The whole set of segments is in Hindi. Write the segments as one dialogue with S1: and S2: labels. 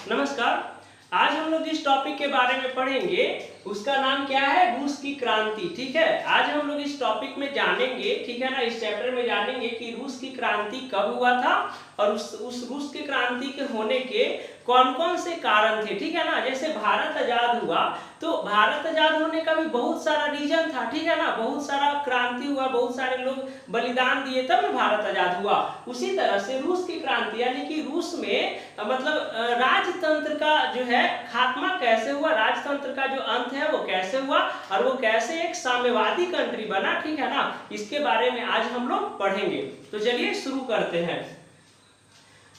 S1: नमस्कार। आज हम लोग जिस टॉपिक के बारे में पढ़ेंगे उसका नाम क्या है? रूस की क्रांति। ठीक है, आज हम लोग इस टॉपिक में जानेंगे, ठीक है ना, इस चैप्टर में जानेंगे कि रूस की क्रांति कब हुआ था और उस रूस की क्रांति के होने के कौन कौन से कारण थे। ठीक है ना, जैसे भारत आजाद हुआ तो भारत आजाद होने का भी बहुत सारा रीजन था। ठीक है ना, बहुत सारा क्रांति हुआ, बहुत सारे लोग बलिदान दिए तब ना भारत आजाद हुआ। उसी तरह से रूस की क्रांति यानी कि रूस में मतलब राजतंत्र का जो है खात्मा कैसे हुआ, राजतंत्र का जो अंत है वो कैसे हुआ और वो कैसे एक साम्यवादी कंट्री बना। ठीक है ना, इसके बारे में आज हम लोग पढ़ेंगे। तो चलिए शुरू करते हैं।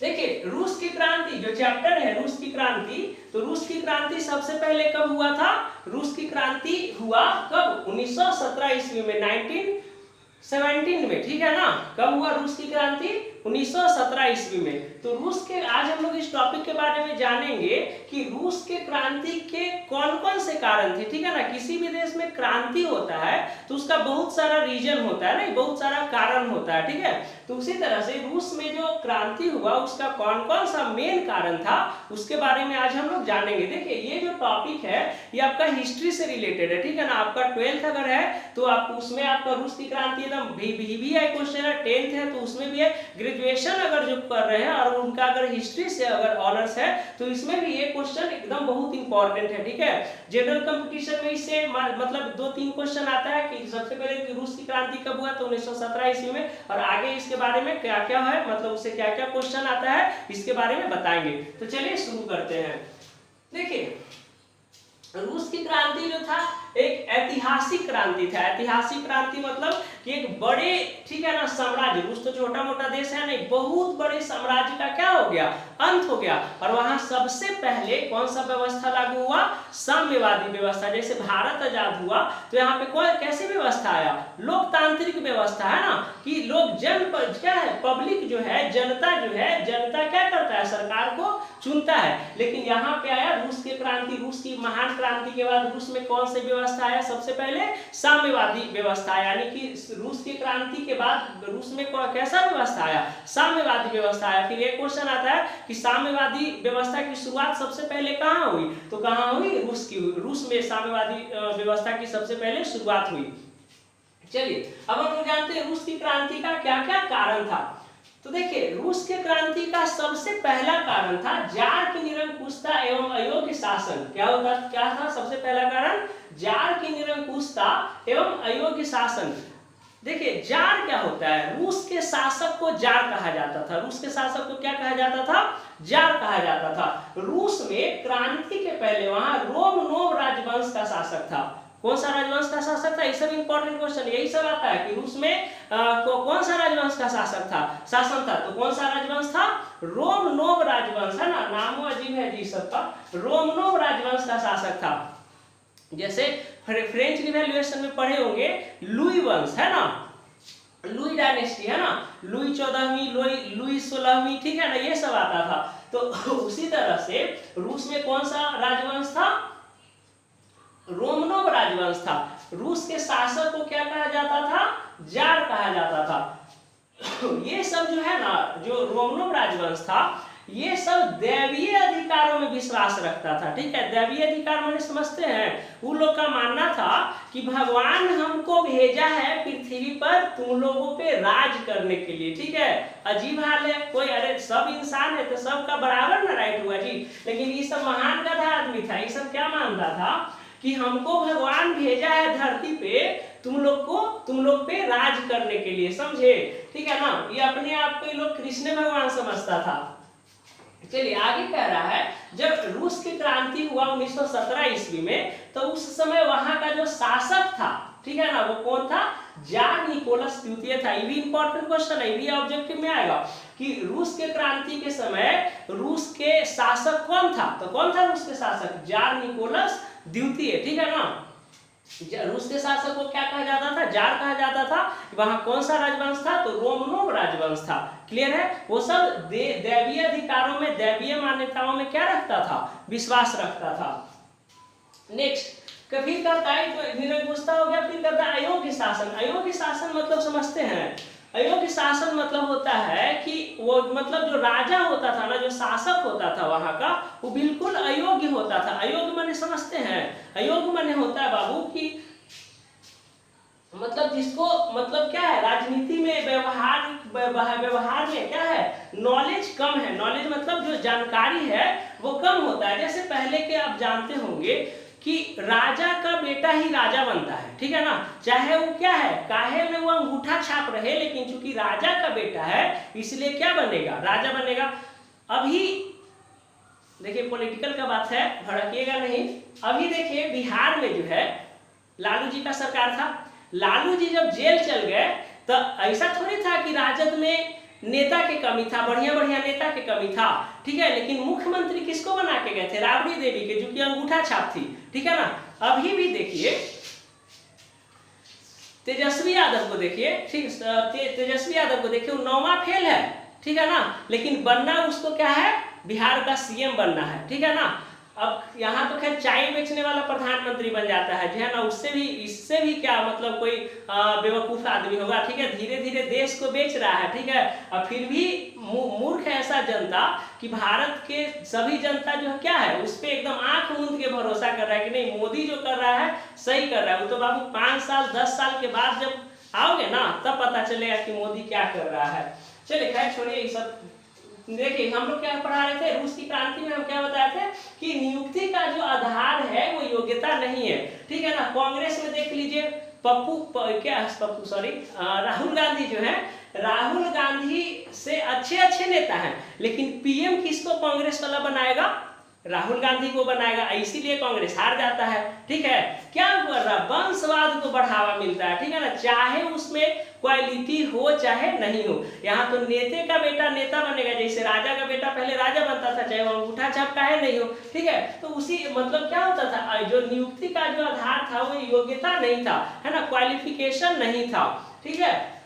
S1: देखिए, रूस की क्रांति जो चैप्टर है रूस की क्रांति, तो रूस की क्रांति सबसे पहले कब हुआ था? रूस की क्रांति हुआ कब? 1917 ईस्वी में, 1917 में। ठीक है ना, कब हुआ रूस की क्रांति? 1917 ईस्वी में। तो रूस के आज हम लोग इस टॉपिक के बारे में जानेंगे कि रूस के क्रांति के कौन कौन से कारण थे। ठीक है ना, किसी भी देश में क्रांति होता है तो उसका बहुत सारा रीजन होता है ना, बहुत सारा कारण होता है। ठीक है, तो उसी तरह से रूस में जो क्रांति हुआ उसका कौन कौन सा मेन कारण था उसके बारे में आज हम लोग जानेंगे। देखिए, ये जो टॉपिक है ये आपका हिस्ट्री से रिलेटेड है। ठीक है ना, आपका 12th अगर है तो आप उसमें आपका रूस की क्रांति एकदम भी है क्वेश्चन है, 10th है तो उसमें भी है, ग्रेजुएशन अगर जो कर रहे हैं और उनका अगर हिस्ट्री से अगर ऑनर्स है तो इसमें भी ये क्वेश्चन एकदम बहुत इंपॉर्टेंट है। ठीक है, जनरल कंपटीशन में इससे मतलब 2-3 क्वेश्चन आता है कि सबसे पहले कि रूस की क्रांति कब हुआ तो 1917 ईस्वी में, और आगे इसके बारे में क्या क्या है, मतलब उससे क्या क्या क्वेश्चन आता है इसके बारे में बताएंगे। तो चलिए शुरू करते हैं। देखिए, रूस की क्रांति जो था एक ऐतिहासिक क्रांति था। ऐतिहासिक क्रांति मतलब कि एक बड़े, ठीक है ना, साम्राज्य, रूस तो छोटा मोटा देश है नहीं, बहुत बड़े साम्राज्य का क्या हो गया? अंत हो गया। और वहां सबसे पहले कौन सा व्यवस्था लागू हुआ? साम्यवादी व्यवस्था। जैसे भारत आजाद हुआ तो यहाँ पे कौन कैसे व्यवस्था आया? लोकतांत्रिक व्यवस्था है ना, कि लोग क्या है, पब्लिक जो है, जनता जो है, जनता क्या करता है? सरकार को चुनता है। लेकिन यहाँ पे आया रूस की क्रांति, रूस की महान क्रांति के बाद रूस में कौन सी व्यवस्था आया? सबसे पहले साम्यवादी व्यवस्था, यानी कि रूस की क्रांति के बाद रूस में कैसा व्यवस्था आया? साम्यवादी व्यवस्था आया। फिर एक क्वेश्चन आता है कि साम्यवादी व्यवस्था की शुरुआत सबसे पहले कहाँ हुई? तो कहाँ हुई? रूस में साम्यवादी व्यवस्था की सबसे पहले शुरुआत हुई। चलिए, अब हम लोग जानते हैं रूस की क्रांति का क्या क्या कारण था। तो देखिए, रूस के क्रांति का सबसे पहला कारण था जार की निरंकुशता एवं अयोग्य शासन। क्या था सबसे पहला कारण? जार की निरंकुशता एवं अयोग्य शासन। देखिए, जार क्या होता है? रूस के शासक को जार कहा जाता था। रूस के शासक को क्या कहा जाता था? जार कहा जाता था। रूस में क्रांति के पहले वहां रोमनोव राजवंश का शासक था। कौन सा राजवंश का शासक था? ये सब इंपॉर्टेंट क्वेश्चन यही सब आता है कि रूस में कौन सा राजवंश का शासन था। तो कौन सा राजवंश था? रोमनोव राजवंश है ना, नाम अजीब है जी सबका। रोमनोव राजवंश का शासक था। जैसे फ्रेंच रिवॉल्यूशन में पढ़े होंगे, लुई वंश है ना, लुई डायनेस्टी है ना, लुई 14वीं, लुई 16वीं, ठीक है ना, ये सब आता था। तो उसी तरह से रूस में कौन सा राजवंश था? रोमनोव राजवंश था। रूस के शासक को क्या कहा जाता था? जार कहा जाता था। ये सब जो है ना, जो रोमनोव राजवंश था, ये सब दैवीय अधिकारों में विश्वास रखता था। ठीक है, दैवीय अधिकार मैंने समझते हैं, उन लोग का मानना था कि भगवान हमको भेजा है पृथ्वी पर तुम लोगों पे राज करने के लिए। ठीक है, अजीब हाल है, कोई अरे सब इंसान है तो सबका बराबर ना राइट हुआ जी। लेकिन ये सब महान गधा आदमी था, ये सब क्या मानता था कि हमको भगवान भेजा है धरती पे तुम लोग पे राज करने के लिए, समझे? ठीक है ना, ये अपने आप को ये लोग कृष्ण भगवान समझता था। चलिए आगे कह रहा है, जब रूस की क्रांति हुआ 1917 ईस्वी में, तो उस समय वहां का जो शासक था, ठीक है ना, वो कौन था? जार निकोलस द्वितीय था। ये भी इंपॉर्टेंट क्वेश्चन है, ये भी ऑब्जेक्टिव में आएगा कि रूस के क्रांति के समय रूस के शासक कौन था? तो कौन था रूस के शासक? जार निकोलस द्वितीय। ठीक है ना, रूस के शासक को क्या कहा जाता था? जार कहा जाता था। वहां कौन सा राजवंश था? तो रोमनोव राजवंश था। क्लियर है? वो सब दैवीय अधिकारों में, दैवीय मान्यताओं में क्या रखता था? विश्वास रखता था। नेक्स्ट फिर कहता है, तो निरंकुशता हो गया, फिर कहता है अयोग्य शासन। अयोग्य शासन मतलब समझते हैं? अयोग्य शासन मतलब होता है कि वो मतलब जो राजा होता था ना, जो शासक होता था वहां का, वो बिल्कुल अयोग्य होता था। अयोग्य माने समझते हैं, अयोग्य माने होता है बाबू कि मतलब जिसको मतलब क्या है, राजनीति में व्यवहार में क्या है, नॉलेज कम है। नॉलेज मतलब जो जानकारी है वो कम होता है। जैसे पहले के आप जानते होंगे कि राजा का बेटा ही राजा बनता है, ठीक है ना, चाहे वो क्या है, काहे में वो अंगूठा छाप रहे, लेकिन चूंकि राजा का बेटा है इसलिए क्या बनेगा, राजा बनेगा। अभी देखिए पॉलिटिकल का बात है, भड़किएगा नहीं। अभी देखिए बिहार में जो है लालू जी का सरकार था, लालू जी जब जेल चल गए तो ऐसा थोड़ी था कि राजद में नेता की कमी था, बढ़िया बढ़िया नेता की कमी था, ठीक है, लेकिन मुख्यमंत्री किसको बना के गए थे, राबड़ी देवी के, जो कि अंगूठा छाप थी, ठीक है ना। अभी भी देखिए तेजस्वी यादव को देखिए, ठीक, तेजस्वी यादव को देखिए, वो 9वां फेल है, ठीक है ना, लेकिन बनना उसको क्या है, बिहार का सीएम बनना है, ठीक है ना। अब यहाँ तो खैर चाय बेचने वाला प्रधानमंत्री बन जाता है, जो है ना, उससे भी इससे भी क्या मतलब कोई बेवकूफ आदमी होगा, ठीक है, धीरे धीरे देश को बेच रहा है, ठीक है। और फिर भी मूर्ख है ऐसा जनता कि भारत के सभी जनता जो क्या है उस पर एकदम आंख मूंद के भरोसा कर रहा है कि नहीं मोदी जो कर रहा है सही कर रहा है। वो तो बाबू 5 साल 10 साल के बाद जब आओगे ना तब पता चलेगा कि मोदी क्या कर रहा है। चलिए खैर छोड़िए ये सब। देखिए हम लोग क्या पढ़ा रहे थे, रूस की क्रांति में हम क्या बताए थे कि नियुक्ति का जो आधार है वो योग्यता नहीं है, ठीक है ना। कांग्रेस में देख लीजिए राहुल गांधी जो है, राहुल गांधी से अच्छे नेता हैं, लेकिन पीएम किसको कांग्रेस वाला बनाएगा, राहुल गांधी को बनाएगा, इसीलिए कांग्रेस हार जाता है, ठीक है। क्या कर रहा, वंशवाद को बढ़ावा मिलता है, ठीक है ना, चाहे उसमें क्वालिटी हो चाहे नहीं हो। यहाँ तो नेता का बेटा नेता बनेगा, जैसे राजा का बेटा पहले राजा बनता था, चाहे वो अंगूठा छाप का है नहीं हो, ठीक है। तो उसी मतलब क्या होता था, जो नियुक्ति का जो आधार था वो योग्यता नहीं था, है ना, क्वालिफिकेशन नहीं था, ठीक है।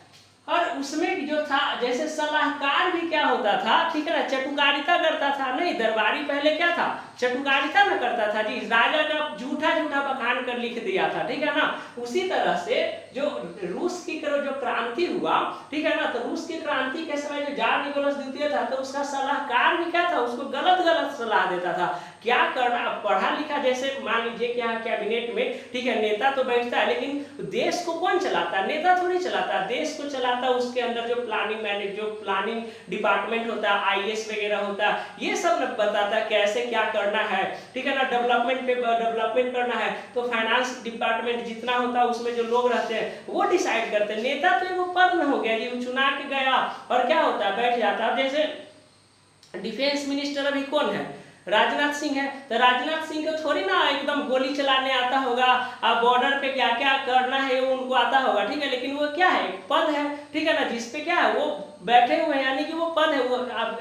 S1: और उसमें जो था जैसे सलाहकार भी क्या होता था, ठीक है ना, चटुकारिता करता था, नहीं दरबारी पहले क्या था, चटुकारिता में करता था जी, राजा का झूठा बखान कर लिख दिया था, ठीक है ना। उसी तरह से जो रूस की जो क्रांति हुआ, ठीक है ना, तो रूस की क्रांति के समय जो जार निकोलस द्वितीय था तो उसका सलाहकार भी क्या था, उसको गलत सलाह देता था क्या करना। पढ़ा लिखा जैसे मान लीजिए कि यहाँ कैबिनेट में, ठीक है, नेता तो बैठता है, लेकिन देश को कौन चलाता है, नेता थोड़ी चलाता है, देश को चलाता है उसके अंदर जो प्लानिंग डिपार्टमेंट होता है, आईएएस वगैरह होता है, ये सब बताता है कैसे क्या करना है, ठीक है ना। डेवलपमेंट करना है तो फाइनेंस डिपार्टमेंट जितना होता है उसमें जो लोग रहते हैं वो डिसाइड करते हैं। नेता तो एगो पद न हो गया जी, वो चुना के गया और क्या होता है बैठ जाता है। जैसे डिफेंस मिनिस्टर अभी कौन है, राजनाथ सिंह है, तो राजनाथ सिंह को थोड़ी ना एकदम गोली चलाने आता होगा, अब बॉर्डर पे क्या क्या करना है वो उनको आता होगा, ठीक है, लेकिन वो क्या है पद है, ठीक है ना, जिसपे क्या है वो बैठे हुए हैं, यानी कि वो पद है, वो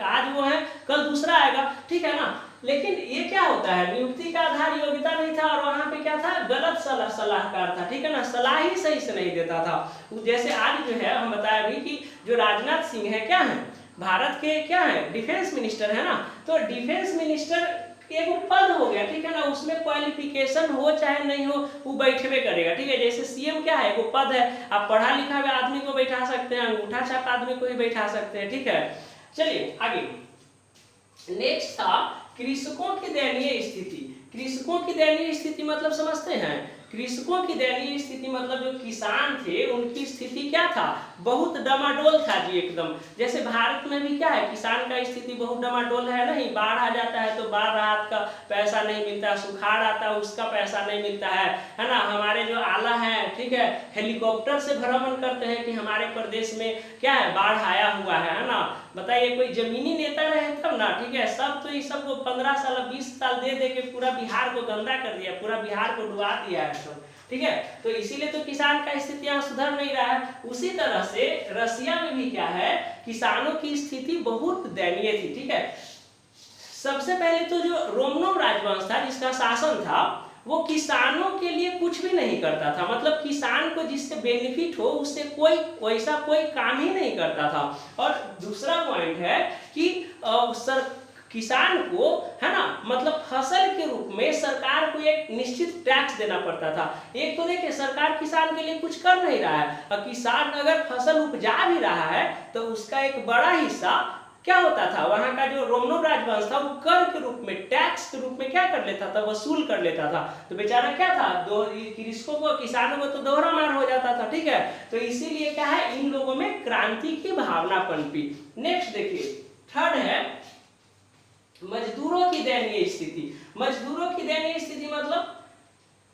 S1: आज वो है कल दूसरा आएगा, ठीक है ना। लेकिन ये क्या होता है, नियुक्ति का आधार योग्यता नहीं था और वहां पे क्या था, गलत सलाहकार था, ठीक है ना, सलाह ही सही से नहीं देता था। जैसे आज जो है हम बताया अभी कि जो राजनाथ सिंह है क्या है, भारत के क्या है डिफेंस मिनिस्टर है ना, तो डिफेंस मिनिस्टर एक पद हो गया, ठीक है ना, उसमें क्वालिफिकेशन हो चाहे नहीं हो वो बैठवे करेगा, ठीक है। जैसे सीएम क्या है, वो पद है, आप पढ़ा लिखा हुआ आदमी को बैठा सकते हैं, अंगूठा छाप आदमी को ही बैठा सकते हैं, ठीक है। चलिए आगे नेक्स्ट था कृषकों की दयनीय स्थिति। कृषकों की दयनीय स्थिति मतलब समझते हैं, कृषकों की दयनीय स्थिति मतलब जो किसान थे उनकी स्थिति क्या था, बहुत डमाडोल था जी एकदम। जैसे भारत में भी क्या है, किसान का स्थिति बहुत डमाडोल है, नहीं बाढ़ आ जाता है तो बाढ़ राहत का पैसा नहीं मिलता, सुखाड़ आता है उसका पैसा नहीं मिलता है ना। हमारे जो आला है, ठीक है, हेलीकॉप्टर से भ्रमण करते हैं कि हमारे प्रदेश में क्या है बाढ़ आया हुआ है ना। बताइए कोई जमीनी नेता रहे तब ना, ठीक है, सब तो ये सबको 15 साल 20 साल दे के पूरा बिहार को गंदा कर दिया, पूरा बिहार को डुबा दिया है सब, ठीक है। तो इसीलिए तो किसान का स्थिति यहाँ सुधर नहीं रहा है। उसी तरह से रसिया में भी क्या है, किसानों की स्थिति बहुत दयनीय थी, ठीक है। सबसे पहले तो जो रोमनोव राजवंश था जिसका शासन था वो किसानों के लिए कुछ भी नहीं करता था, मतलब किसान को जिससे बेनिफिट हो उससे कोई वैसा कोई काम ही नहीं करता था। और दूसरा पॉइंट है कि किसान को है ना, मतलब फसल के रूप में सरकार को एक निश्चित टैक्स देना पड़ता था। एक तो देखिए सरकार किसान के लिए कुछ कर नहीं रहा है, और किसान अगर फसल उपजा भी रहा है तो उसका एक बड़ा हिस्सा क्या होता था, वहां का जो रोमनोव राजवंश था वो कर के रूप में, टैक्स के रूप में क्या कर लेता था, वसूल कर लेता था। तो बेचारा क्या था, कृषकों को, किसानों को तो दोहरा मार हो जाता था, ठीक है। तो इसीलिए क्या है, इन लोगों में क्रांति की भावना पनपी। नेक्स्ट देखिए, थर्ड है मजदूरों की दयनीय स्थिति। मजदूरों की दयनीय स्थिति मतलब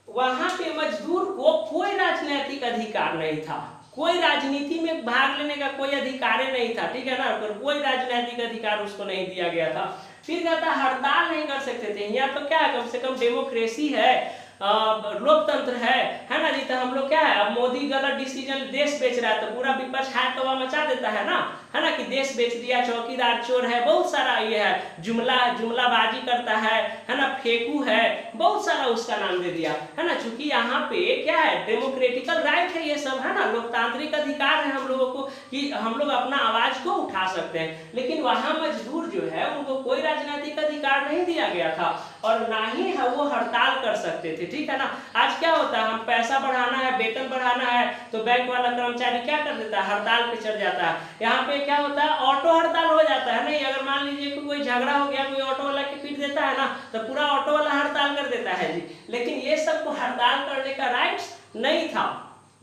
S1: वहां पे मजदूर को कोई राजनीतिक अधिकार नहीं था, कोई राजनीति में भाग लेने का कोई अधिकार नहीं था, ठीक है ना, कोई राजनीतिक अधिकार उसको नहीं दिया गया था। फिर कहता हड़ताल नहीं कर सकते थे। यहाँ तो क्या है, कम से कम डेमोक्रेसी है, लोकतंत्र है ना जी। तो हम लोग क्या है, अब मोदी गलत डिसीजन, देश बेच रहा है तो पूरा विपक्ष हाथ तवा मचा देता है ना कि देश बेच दिया, चौकीदार चोर है, बहुत सारा ये है, जुमलाबाजी करता है ना, फेंकू है, बहुत सारा उसका नाम दे दिया, है ना। चूंकि यहाँ पे क्या है, डेमोक्रेटिकल राइट है ये सब, है ना, लोकतांत्रिक अधिकार है हम लोगों को कि हम लोग अपना आवाज को उठा सकते हैं। लेकिन वहां मजदूर जो है उनको कोई राजनीतिक अधिकार नहीं दिया गया था और ना ही वो हड़ताल कर सकते थे, ठीक है ना। आज क्या होता है, हम पैसा बढ़ाना है, वेतन बढ़ाना है तो बैंक वाला कर्मचारी क्या कर देता है, हड़ताल पे चढ़ जाता है। यहाँ पे क्या होता है, ऑटो हड़ताल हो जाता है। नहीं, अगर मान लीजिए कि कोई झगड़ा हो गया, कोई ऑटो वाला के पीट देता है ना, तो पूरा ऑटो वाला हड़ताल कर देता है जी। लेकिन ये सबको हड़ताल करने का राइट्स नहीं था।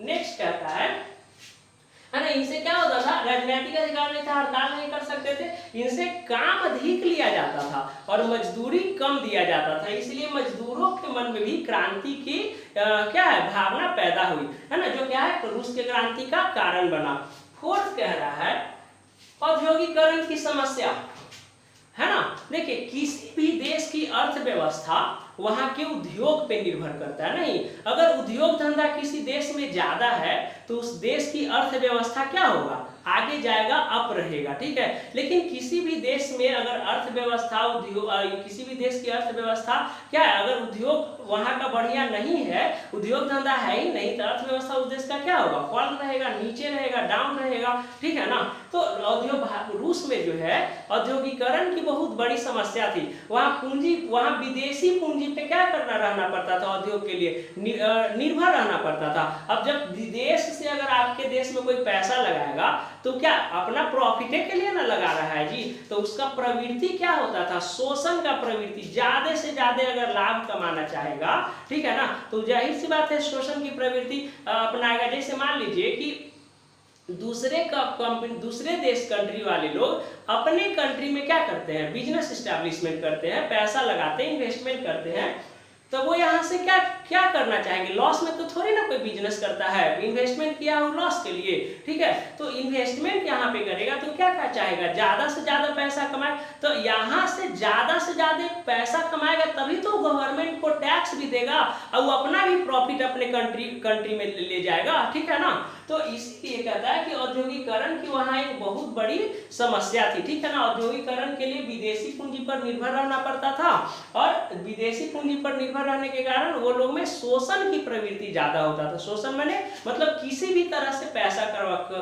S1: नेक्स्ट कहता है ना, इनसे क्या होता था, राजनीतिक अधिकार नहीं था, हड़ताल नहीं कर सकते थे, इनसे काम अधिक लिया जाता था और मजदूरी कम दिया जाता था। इसलिए मजदूरों के मन में भी क्रांति की क्या है, भावना पैदा हुई, है ना, जो क्या है, रूस के क्रांति का कारण बना। फोर्थ कह रहा है औद्योगिकरण की समस्या, है ना। देखिए, किसी भी देश की अर्थव्यवस्था वहां के उद्योग पे निर्भर करता है। नहीं, अगर उद्योग धंधा किसी देश में ज्यादा है तो उस देश की अर्थव्यवस्था क्या होगा, आगे जाएगा, अप रहेगा, ठीक है। लेकिन किसी भी देश में अगर अर्थव्यवस्था, उद्योग, किसी भी देश की अर्थव्यवस्था क्या है, अगर उद्योग वहां का बढ़िया नहीं है, उद्योग धंधा है ही नहीं, तो अर्थव्यवस्था उस देश का क्या होगा, फॉल रहेगा, नीचे रहेगा, डाउन रहेगा, ठीक है ना। तो रूस में जो है औद्योगिकरण की बहुत बड़ी समस्या थी। वहां विदेशी पूंजी पे क्या करना रहना पड़ता था, उद्योग के लिए निर्भर रहना पड़ता था। अब जब विदेश से अगर आपके देश में कोई पैसा लगाएगा तो क्या अपना प्रॉफिट के लिए ना लगा रहा है जी, तो उसका प्रवृत्ति क्या होता था, शोषण का प्रवृत्ति, ज्यादा से ज्यादा अगर लाभ कमाना चाहेगा, ठीक है ना, तो जाहिर सी बात है शोषण की प्रवृत्ति अपनाएगा। जैसे मान लीजिए कि दूसरे देश कंट्री वाले लोग अपने कंट्री में क्या करते हैं, बिजनेस एस्टैब्लिशमेंट करते हैं, पैसा लगाते हैं, इन्वेस्टमेंट करते हैं, तो वो यहाँ से क्या क्या करना चाहेंगे, लॉस में तो थोड़ी ना कोई बिजनेस करता है, इन्वेस्टमेंट किया हो लॉस के लिए, ठीक है। तो इन्वेस्टमेंट यहाँ पे करेगा तो क्या क्या चाहेगा, ज्यादा से ज्यादा पैसा कमाए। तो यहाँ से ज्यादा पैसा कमाएगा तभी तो गवर्नमेंट को टैक्स भी देगा और वो अपना भी प्रॉफिट अपने कंट्री में ले जाएगा, ठीक है ना। तो इसलिए कहता है कि औद्योगिकरण की वहां एक बहुत बड़ी समस्या थी, ठीक है ना। औद्योगिकरण के लिए विदेशी पूंजी पर निर्भर रहना पड़ता था और विदेशी पूंजी पर निर्भर रहने के कारण वो लोग में शोषण की प्रवृत्ति ज्यादा होता था। शोषण माने मतलब किसी भी तरह से पैसा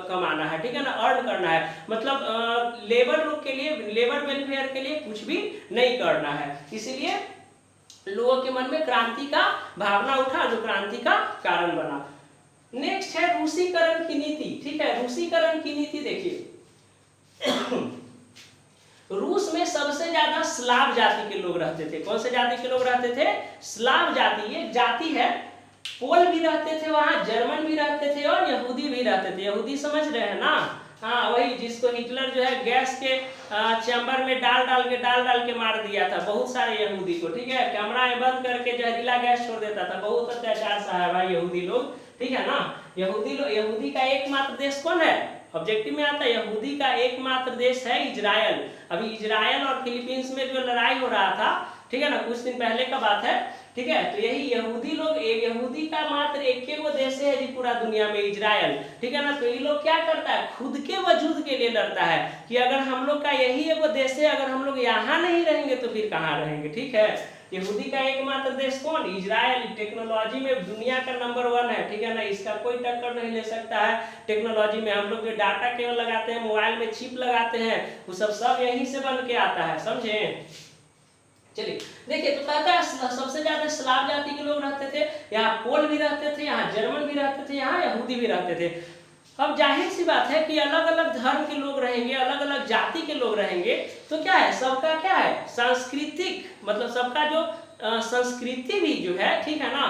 S1: कमाना है, ठीक है ना, अर्न करना है, मतलब लेबर लोग के लिए, लेबर वेलफेयर के लिए कुछ भी नहीं करना है। इसीलिए लोगों के मन में क्रांति का भावना उठा जो क्रांति का कारण बना। नेक्स्ट है रूसीकरण की नीति, ठीक है। रूसीकरण की नीति देखिए रूस में सबसे ज्यादा स्लाव जाति के लोग रहते थे। कौन से जाति के लोग रहते थे, स्लाव जाति, ये जाति है। पोल भी रहते थे वहां, जर्मन भी रहते थे और यहूदी भी रहते थे। यहूदी समझ रहे हैं ना, हाँ वही जिसको हिटलर जो है गैस के चैम्बर में डाल के मार दिया था बहुत सारे यहूदी को, ठीक है। कमरा में बंद करके जहरीला गैस छोड़ देता था। बहुत अत्याचार सहा है भाई यहूदी लोग, ठीक है ना। यहूदी का एकमात्र देश कौन है, ऑब्जेक्टिव में आता है, यहूदी का एकमात्र देश है इजराइल। अभी इजराइल और फिलीपींस में जो लड़ाई हो रहा था, ठीक है ना, कुछ दिन पहले का बात है, ठीक है। तो यही यहूदी लोग, यहूदी का मात्र एक वो देश है जी पूरा दुनिया में, इजराइल, ठीक है ना। तो ये लोग क्या करता है, खुद के वजूद के लिए लड़ता है कि अगर हम लोग का यही एगो देश है, अगर हम लोग यहाँ नहीं रहेंगे तो फिर कहाँ रहेंगे, ठीक है। यहूदी का एकमात्र देश कौन, इजराइल। टेक्नोलॉजी में दुनिया का नंबर 1 है, ठीक है ना, इसका कोई टक्कर नहीं ले सकता है। टेक्नोलॉजी में हम लोग जो डाटा केवल लगाते हैं, मोबाइल में चिप लगाते हैं, वो सब यहीं से बन के आता है, समझे। चलिए देखिए, तो कहता है सबसे ज्यादा स्लाव जाति के लोग रहते थे, यहाँ पोल भी रहते थे, यहाँ जर्मन भी रहते थे, यहाँ यहूदी भी रहते थे। अब जाहिर सी बात है कि अलग अलग धर्म के लोग रहेंगे, अलग अलग जाति के लोग रहेंगे, तो क्या है, सबका क्या है, सांस्कृतिक मतलब सबका जो संस्कृति भी जो है, ठीक है ना,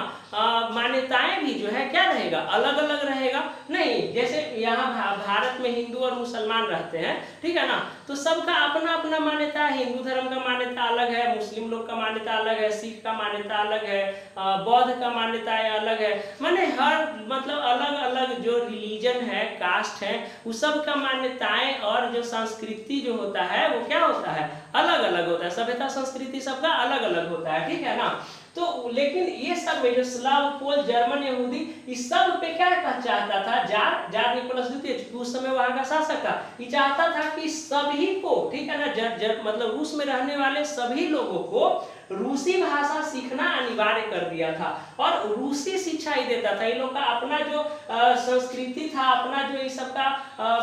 S1: मान्यताएं भी जो है क्या रहेगा, अलग अलग रहेगा। नहीं, जैसे यहाँ भारत में हिंदू और मुसलमान रहते हैं, ठीक है ना, तो सबका अपना अपना मान्यता है। हिंदू धर्म का मान्यता अलग है, मुस्लिम लोग का मान्यता अलग है, सिख का मान्यता अलग है, बौद्ध का मान्यता अलग है। माने हर मतलब अलग अलग जो रिलीजन है, कास्ट है, उस सब का मान्यताएं और जो संस्कृति जो होता है वो क्या होता है, अलग अलग होता है। सभ्यता संस्कृति सबका अलग अलग होता है, ठीक है ना। तो लेकिन ये सब में जो स्लाव, पोल, जर्मन, यहूदी, इस सब पे क्या चाहता था, जार निकोलस द्वितीय, उस समय वहां का शासक था, ये चाहता था कि सभी को, ठीक है ना, मतलब रूस में रहने वाले सभी लोगों को रूसी भाषा सीखना अनिवार्य कर दिया था और रूसी शिक्षा ही देता था। इन लोग का अपना जो संस्कृति था, अपना जो इस सब का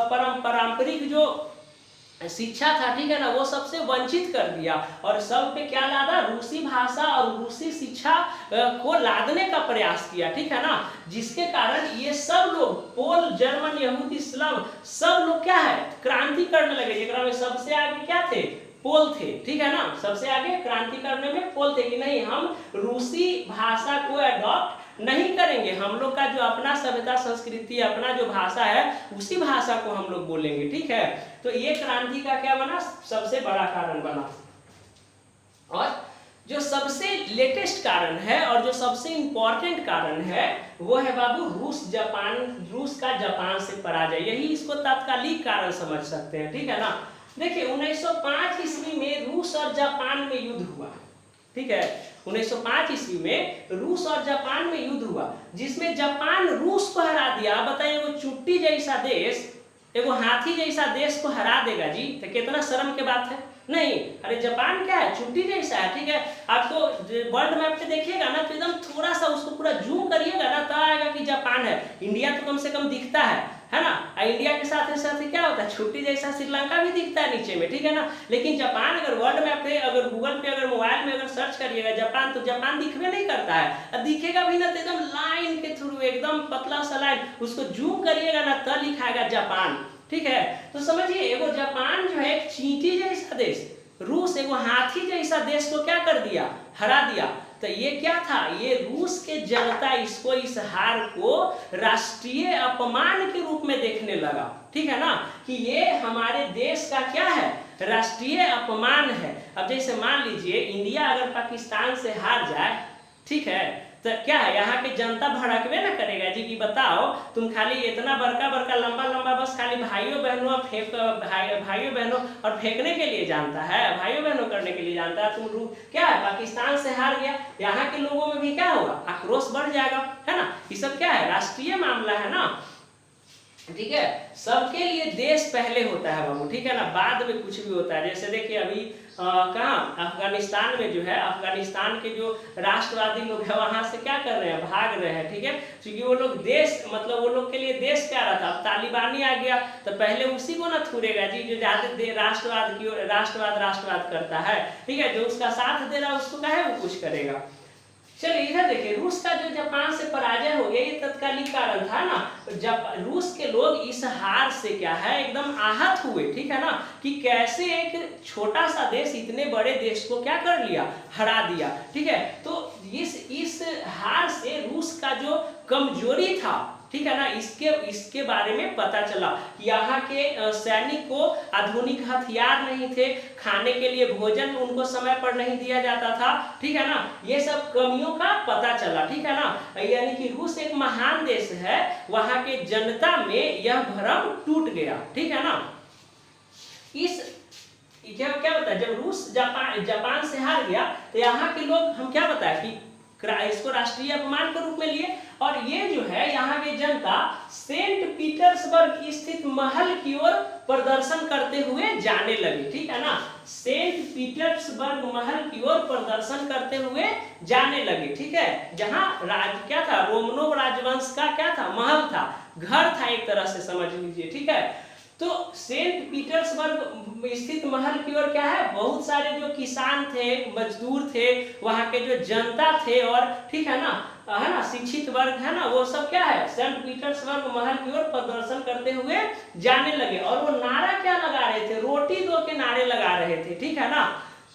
S1: पारंपरिक जो शिक्षा था, ठीक है ना, वो सबसे वंचित कर दिया और सब पे क्या लादा, रूसी भाषा और रूसी शिक्षा को लादने का प्रयास किया, ठीक है ना, जिसके कारण ये सब लोग पोल, जर्मन, यहूदी, स्लाव सब लोग क्या है, क्रांति करने लगे। जेकरा में सबसे आगे क्या थे, पोल थे, ठीक है ना, सबसे आगे क्रांति करने में पोल थे कि नहीं, हम रूसी भाषा को अडॉप्ट नहीं करेंगे, हम लोग का जो अपना सभ्यता संस्कृति, अपना जो भाषा है, उसी भाषा को हम लोग बोलेंगे, ठीक है। तो ये क्रांति का क्या बना, सबसे बड़ा कारण बना। और जो सबसे लेटेस्ट कारण है और जो सबसे इंपॉर्टेंट कारण है वो है बाबू रूस का जापान से पराजय। यही इसको तात्कालिक कारण समझ सकते हैं, ठीक है ना। देखिए 1905 ईस्वी में रूस और जापान में युद्ध हुआ, ठीक है। 1905 ईस्वी में रूस और जापान में युद्ध हुआ, जिसमें जापान रूस को हरा दिया। आप बताइए, वो चुट्टी जैसा देश, एगो हाथी जैसा देश को हरा देगा जी, तो कितना शर्म के बात है। नहीं, अरे जापान क्या है, चुट्टी जैसा है, ठीक है। आपको वर्ल्ड मैप पे देखिएगा ना, तो एकदम थोड़ा सा उसको पूरा जूम करिएगा ना, तो आएगा कि जापान है। इंडिया तो कम से कम दिखता है ना। इंडिया के साथ साथ क्या होता है, छुट्टी जैसा श्रीलंका भी दिखता है नीचे में, ठीक है ना। लेकिन जापान अगर वर्ल्ड मैप पे, अगर गूगल पे, अगर मोबाइल में अगर सर्च करिएगा जापान, तो जापान दिखवे नहीं करता है। दिखेगा भी ना तो एकदम लाइन के थ्रू, एकदम पतला सा लाइन, उसको जूम करिएगा ना तो लिखाएगा जापान, ठीक है। तो समझिए, एगो जापान जो है एक चींटी जैसा देश, रूस एगो हाथी जैसा देश को क्या कर दिया, हरा दिया। तो ये क्या था, ये रूस के जनता इसको, इस हार को राष्ट्रीय अपमान के रूप में देखने लगा, ठीक है ना, कि ये हमारे देश का क्या है, राष्ट्रीय अपमान है। अब जैसे मान लीजिए इंडिया अगर पाकिस्तान से हार जाए, ठीक है, तो क्या है, यहाँ के जनता भड़कवे ना करेगा जी कि बताओ तुम खाली इतना बड़का बड़का लंबा लंबा बस खाली भाइयों बहनों भाइयों बहनों और फेंकने के लिए जानता है, भाइयों बहनों करने के लिए जानता है। तुम क्या है, पाकिस्तान से हार गया, यहाँ के लोगों में भी क्या होगा, आक्रोश बढ़ जाएगा, है ना। ये सब क्या है, राष्ट्रीय मामला है ना, ठीक है। सबके लिए देश पहले होता है बाबू, ठीक है ना, बाद में कुछ भी होता है। जैसे देखिए अभी कहाँ अफगानिस्तान में जो है, अफगानिस्तान के जो राष्ट्रवादी लोग हैं वहां से क्या कर रहे हैं, भाग रहे हैं, ठीक है, क्योंकि वो लोग देश, मतलब वो लोग के लिए देश प्यारा था। अब तालिबानी आ गया तो पहले उसी को ना थूरेगा जी, जो ज्यादा राष्ट्रवाद करता है, ठीक है, जो उसका साथ दे रहा है उसको क्या है, वो कुछ करेगा। चलिए इधर देखिए, रूस का जो जापान से पराजय हो गया, ये तत्कालिक कारण था ना। जब रूस के लोग इस हार से क्या है, एकदम आहत हुए, ठीक है ना, कि कैसे एक छोटा सा देश इतने बड़े देश को क्या कर लिया, हरा दिया, ठीक है। तो इस हार से रूस का जो कमजोरी था, ठीक है ना, इसके बारे में पता चला कि यहाँ के सैनिक को आधुनिक हथियार नहीं थे, खाने के लिए भोजन उनको समय पर नहीं दिया जाता था, ठीक है ना, ये सब कमियों का पता चला, ठीक है ना। यानी कि रूस एक महान देश है, वहाँ के जनता में यह भ्रम टूट गया, ठीक है ना। क्या बताया, जब रूस जापान से हार गया तो यहाँ के लोग हम क्या बताया कि इसको राष्ट्रीय अपमान के रूप में लिए, और ये जो है यहाँ की जनता सेंट पीटर्सबर्ग स्थित महल की ओर प्रदर्शन करते हुए जाने लगी, ठीक है ना, सेंट पीटर्सबर्ग महल की ओर प्रदर्शन करते हुए जाने लगे, ठीक है, जहाँ क्या था, रोमनोव राजवंश का क्या था, महल था, घर था, एक तरह से समझ लीजिए, ठीक है। तो सेंट पीटर्सबर्ग स्थित महल की ओर क्या है, बहुत सारे जो किसान थे, मजदूर थे, वहां के जो जनता थे, और ठीक है ना शिक्षित वर्ग है ना, वो सब क्या है सेंट पीटर्सबर्ग महल की ओर प्रदर्शन करते हुए जाने लगे। और वो नारा क्या लगा रहे थे, रोटी दो के नारे लगा रहे थे, ठीक है ना।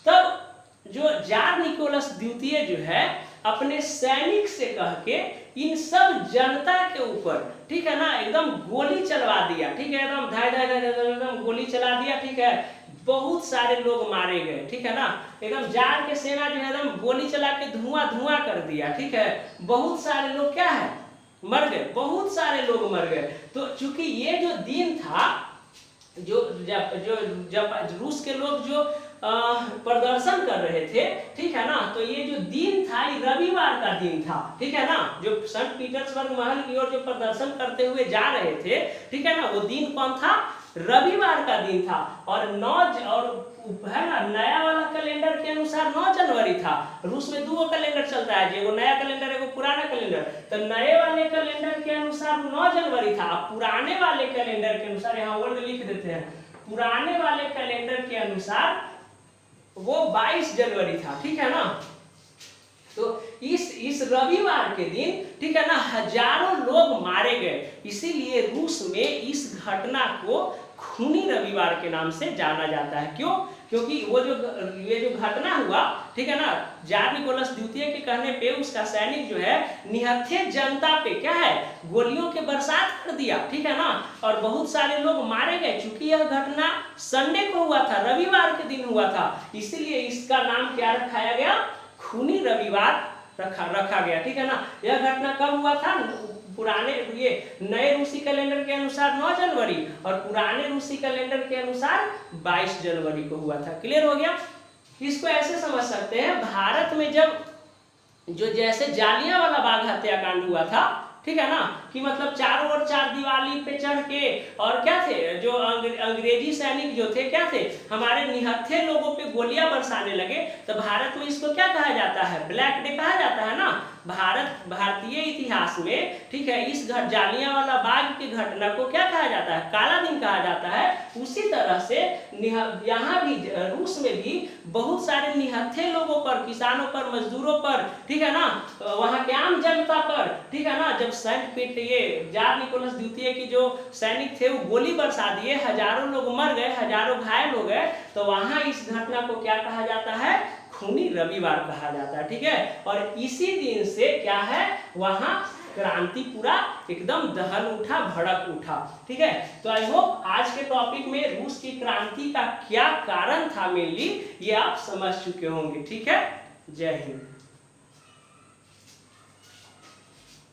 S1: तब जो जार निकोलस द्वितीय जो है अपने सैनिक से कह के इन सब जनता के ऊपर, ठीक है ना, एकदम गोली चलवा दिया, ठीक है, एकदम धाय धाय धाय एकदम गोली चला दिया, ठीक है। बहुत सारे लोग मारे गए, ठीक है ना, एकदम जार के सेना जो है एकदम गोली चला के धुआं धुआं कर दिया, ठीक है। बहुत सारे लोग क्या है मर गए, बहुत सारे लोग मर गए। तो चूंकि ये जो दिन था, जब रूस के लोग जो प्रदर्शन कर रहे थे, ठीक है ना, तो ये जो दिन था ये रविवार का दिन था, ठीक है ना, जो सेंट पीटर्सबर्ग महल की ओर जो प्रदर्शन करते हुए जा रहे थे, ठीक है ना, वो दिन कौन था, रविवार का दिन था। और है ना, नया वाला कैलेंडर के अनुसार 9 जनवरी था। रूस में 2 कैलेंडर चलता है, एगो नया कैलेंडर एगो पुराना कैलेंडर। तो नए वाले कैलेंडर के अनुसार 9 जनवरी था, पुराने वाले कैलेंडर के अनुसार, यहाँ वर्ड लिख देते हैं, पुराने वाले कैलेंडर के अनुसार वो 22 जनवरी था, ठीक है ना। तो इस रविवार के दिन, ठीक है ना, हजारों लोग मारे गए। इसीलिए रूस में इस घटना को खूनी रविवार के नाम से जाना जाता है। क्यों? क्योंकि ये जो घटना हुआ, ठीक है ना, जार निकोलस द्वितीय के कहने पे उसका सैनिक जो है निहत्थे जनता पे क्या है गोलियों के बरसात कर दिया, ठीक है ना, और बहुत सारे लोग मारे गए। चूंकि यह घटना संडे को हुआ था, रविवार के दिन हुआ था, इसीलिए इसका नाम क्या रखाया गया, खूनी रविवार रखा गया, ठीक है ना। यह घटना कब हुआ था, पुराने ये नए रूसी कैलेंडर के अनुसार 9 जनवरी और पुराने रूसी कैलेंडर के अनुसार 22 जनवरी को हुआ था। क्लियर हो गया? इसको ऐसे समझ सकते हैं, भारत में जब जो जैसे जालियांवाला बाग हत्याकांड हुआ था, ठीक है ना, कि मतलब चारों ओर चार दीवारी पे चढ़ के और क्या थे जो अंग्रेजी सैनिक जो थे क्या थे हमारे निहत्थे लोगों पे गोलियां बरसाने लगे। तो भारत में इसको क्या कहा जाता है, ब्लैक डे कहा जाता है ना। भारतीय इतिहास में, ठीक है, इस जालियांवाला बाग की घटना को क्या कहा जाता है, काला दिन कहा जाता है। उसी तरह से यहाँ भी रूस में भी बहुत सारे निहत्थे लोगों पर, किसानों पर, मजदूरों पर, ठीक है ना, वहाँ के आम जनता पर, ठीक है ना, जब जार निकोलस द्वितीय की जो सैनिक थे वो गोली बरसा दिए, हजारों लोग मर गए, हजारों घायल हो गए, तो वहां इस घटना को क्या कहा जाता है, खूनी रविवार कहा जाता है, ठीक है। और इसी दिन से क्या है वहां क्रांति पूरा एकदम दहल उठा, भड़क उठा, ठीक है। तो आई होप आज के टॉपिक में रूस की क्रांति का क्या कारण था मेनली ये आप समझ चुके होंगे, ठीक है। जय हिंद।